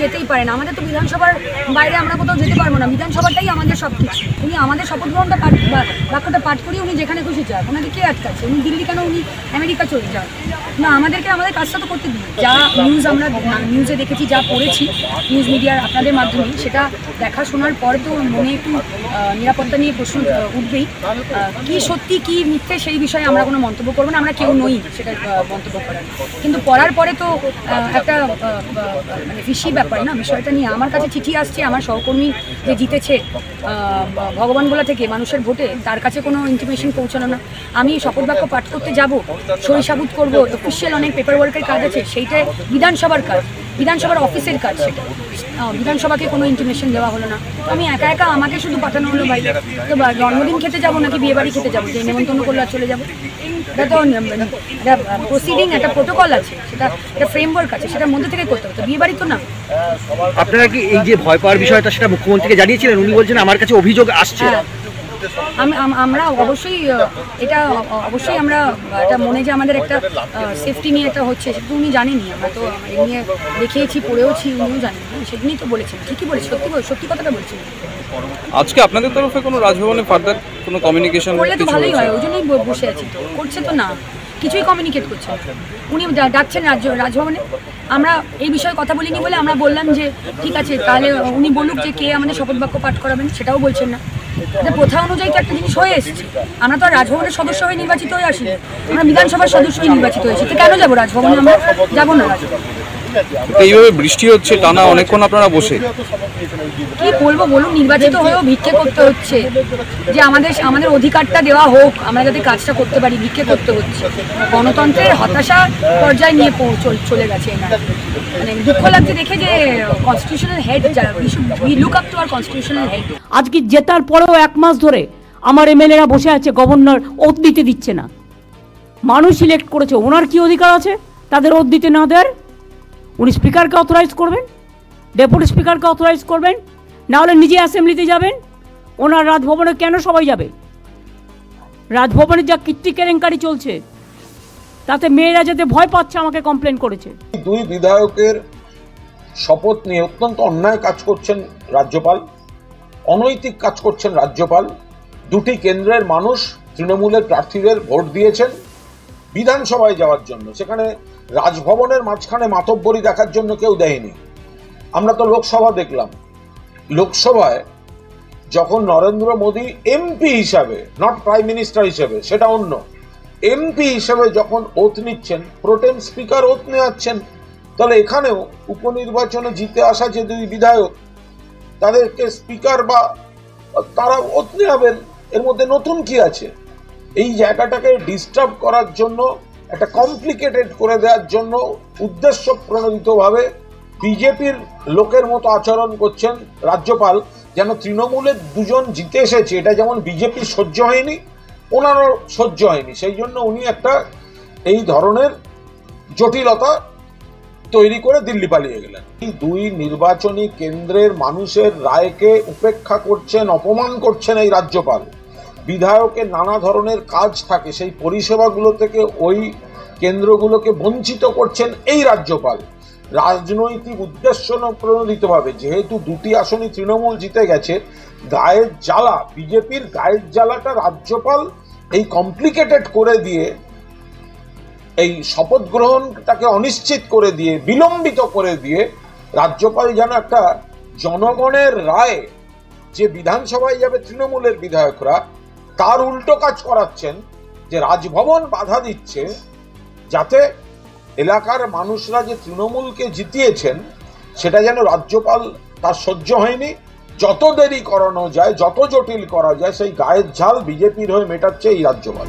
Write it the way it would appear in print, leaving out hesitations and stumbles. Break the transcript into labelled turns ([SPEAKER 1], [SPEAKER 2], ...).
[SPEAKER 1] যেতেই পারে না, আমাদের তো বিধানসভার বাইরে আমরা কোথাও যেতে পারবো না, বিধানসভাটাই আমাদের সব কিছু। উনি আমাদের শপথ গ্রহণটা বাক্যটা পাঠ করিয়ে উনি যেখানে খুশি যান, ওনাকে কে আটকাচ্ছে? উনি দিল্লি কেন, উনি আমেরিকা চলে যান না? আমাদেরকে আমাদের কাজটা তো করতে দিন। যা নিউজ আমরা নিউজে দেখেছি, যা পড়েছি নিউজ মিডিয়ার আপনাদের মাধ্যমে, সেটা দেখা শোনার পর তো মনে একটু নিরাপত্তা নিয়ে প্রশ্ন উঠবেই। কি সত্যি কি মিথ্যে সেই বিষয়ে আমরা কোনো মন্তব্য করবো না, আমরা কেউ নই সেটা মন্তব্য করার। কিন্তু পড়ার পরে তো একটা মানে ফিসি ব্যাপার না বিষয়টা নিয়ে। আমার কাছে চিঠি আসছে, আমার সহকর্মী যে জিতেছে ভগবানগোলা থেকে মানুষের ভোটে, তার কাছে কোনো ইনফরমেশন পৌঁছানো না। আমি শপথ বাক্য পাঠ করতে যাব, সই সাবুত করবো, অফিসিয়াল অনেক পেপার ওয়ার্কের কাজ আছে, সেইটাই বিধানসভার কাজ, বিধানসভার অফিসের কাজ, সেটা বিধানসভাকে কোনো ইনফরমেশন দেওয়া হলো না। আমি একা একা আমাকে শুধু পাঠানো হলো বাইরে। তো জন্মদিন খেতে যাবো নাকি বিয়ে বাড়ি খেতে যাবো, যে নেমন্তন্ন করলে চলে যাবো? এটা তো একটা প্রসিডিং, একটা প্রোটোকল আছে, সেটা একটা ফ্রেমওয়ার্ক আছে, সেটার মধ্যে থেকে করতে হতো, বিয়ে বাড়ি তো না।
[SPEAKER 2] আপনারা কি এই যে ভয় পাওয়ার বিষয়টা সেটা মুখ্যমন্ত্রীকে জানিয়েছিলেন? উনি বলছেন আমার কাছে অভিযোগ আসছে।
[SPEAKER 1] আমরা অবশ্যই এটা অবশ্যই আমরা এটা মনে যে আমাদের একটা সেফটি নিয়ে একটা হচ্ছে, সেটা উনি জানেনি। আমরা তো এই নিয়ে দেখিয়েছি, পড়েওছি, উনিও জানেন, সেদিনই তো বলেছেন। ঠিকই বলেছি, সত্যি কথাটা বলছেন।
[SPEAKER 3] আজকে আপনাদের তরফে কোনো রাজভবনে ফার্দার কোনো কমিউনিকেশন
[SPEAKER 1] করলে তো ভালোই হয়, ওই জন্যই বসে আছি। তো করছে তো না, কিছুই কমিউনিকেট করছে। উনি ডাকছেন রাজভবনে, আমরা এই বিষয়ে কথা বলিনি বলে আমরা বললাম যে ঠিক আছে, তাহলে উনি বলুক যে কে আমাদের শপথ বাক্য পাঠ করাবেন, সেটাও বলছেন না। প্রথা অনুযায়ী তো একটা জিনিস হয়ে এসেছে, আমরা তো আর রাজভবনের সদস্য হয়ে নির্বাচিত হয়ে আসিনি, আমরা বিধানসভার সদস্য হয়ে নির্বাচিত হয়েছি। তো কেন যাবো রাজভবনে? আমরা যাবো না রাজভবনে।
[SPEAKER 3] এইভাবে বৃষ্টি হচ্ছে টানা অনেকক্ষণ, আপনারা বসে
[SPEAKER 1] কি বলবো বলুন? নির্বাচিত হয়েও ভিক্ষে করতে হচ্ছে, যে আমাদের অধিকারটা দেওয়া হোক, আমরা যাতে কাজটা করতে পারি, ভিক্ষে করতে হচ্ছে। গণতন্ত্রের হতাশা পর্যায়ে নিয়ে চলে গেছে। মানে দুঃখ লাগছে দেখে যে constitutional head, we look up to our constitutional head.
[SPEAKER 4] আজকে জেতার পরেও 1 মাস ধরে আমার এমএলএরা বসে আছে, গভর্নর ওথ দিতে দিচ্ছে না। মানুষ সিলেক্ট করেছে, ওনার কি অধিকার আছে তাদের ওথ দিতে না দেওয়ার? উনি স্পিকারকে অথরাইজ করবেন, ডেপুটি স্পিকারকে অথরাইজ করবেন, না হলে নিজে অ্যাসেম্বলিতে যাবেন। ওনার রাজভবনে কেন সবাই যাবে? রাজভবনে যা কীর্তি কেলেঙ্কারি চলছে, তাতে মেয়েরা যাতে ভয় পাচ্ছে আমাকে কমপ্লেন করেছে।
[SPEAKER 5] দুই বিধায়কের শপথ নিয়ে অত্যন্ত অন্যায় কাজ করছেন রাজ্যপাল, অনৈতিক কাজ করছেন রাজ্যপাল। দুটি কেন্দ্রের মানুষ তৃণমূলের প্রার্থীদের ভোট দিয়েছেন বিধানসভায় যাওয়ার জন্য, সেখানে রাজভবনের মাঝখানে মাতব্বরি দেখার জন্য কেউ দেয়নি। আমরা তো লোকসভা দেখলাম, লোকসভায় যখন নরেন্দ্র মোদী এমপি হিসাবে, নট প্রাইম মিনিস্টার হিসেবে, সেটা অন্য, এমপি হিসেবে যখন ওথ নিচ্ছেন, প্রোটেম স্পিকার ওথ নেওয়াচ্ছেন, তাহলে এখানেও উপনির্বাচনে জিতে আসা যে দুই বিধায়ক, তাদেরকে স্পিকার বা তারা ওথ নেওয়াবেন, এর মধ্যে নতুন কি আছে? এই জায়গাটাকে ডিস্টার্ব করার জন্য, একটা কমপ্লিকেটেড করে দেওয়ার জন্য উদ্দেশ্য প্রণোদিতভাবে বিজেপির লোকের মতো আচরণ করছেন রাজ্যপাল, যেন তৃণমূলের দুজন জিতে এসেছে এটা যেমন বিজেপির সহ্য হয়নি, ওনারও সহ্য হয়নি। সেই জন্য উনি একটা এই ধরনের জটিলতা তৈরি করে দিল্লি পালিয়ে গেলেন। এই দুই নির্বাচনী কেন্দ্রের মানুষের রায়কে উপেক্ষা করছেন, অপমান করছেন এই রাজ্যপাল। বিধায়কের নানা ধরনের কাজ থাকে, সেই পরিষেবাগুলো থেকে ওই কেন্দ্রগুলোকে বঞ্চিত করছেন এই রাজ্যপাল। রাজনৈতিক উদ্দেশ্য প্রণোদিতভাবে, যেহেতু দুটি আসনই তৃণমূল জিতে গেছে, গায়ের জ্বালা, বিজেপির গায়ের জ্বালাটা রাজ্যপাল এই কমপ্লিকেটেড করে দিয়ে, এই শপথ গ্রহণটাকে অনিশ্চিত করে দিয়ে, বিলম্বিত করে দিয়ে, রাজ্যপাল যেন একটা জনগণের রায় যে বিধানসভায় যাবে তৃণমূলের বিধায়করা, তার উল্টো কাজ করাচ্ছেন, যে রাজভবন বাধা দিচ্ছে যাতে এলাকার মানুষরা যে তৃণমূলকে জিতিয়েছেন সেটা যেন রাজ্যপাল তার সহ্য হয়নি। যত দেরি করানো যায়, যত জটিল করা যায়, সেই গায়ের ঝাল বিজেপির হয়ে মেটাচ্ছে এই রাজ্যপাল।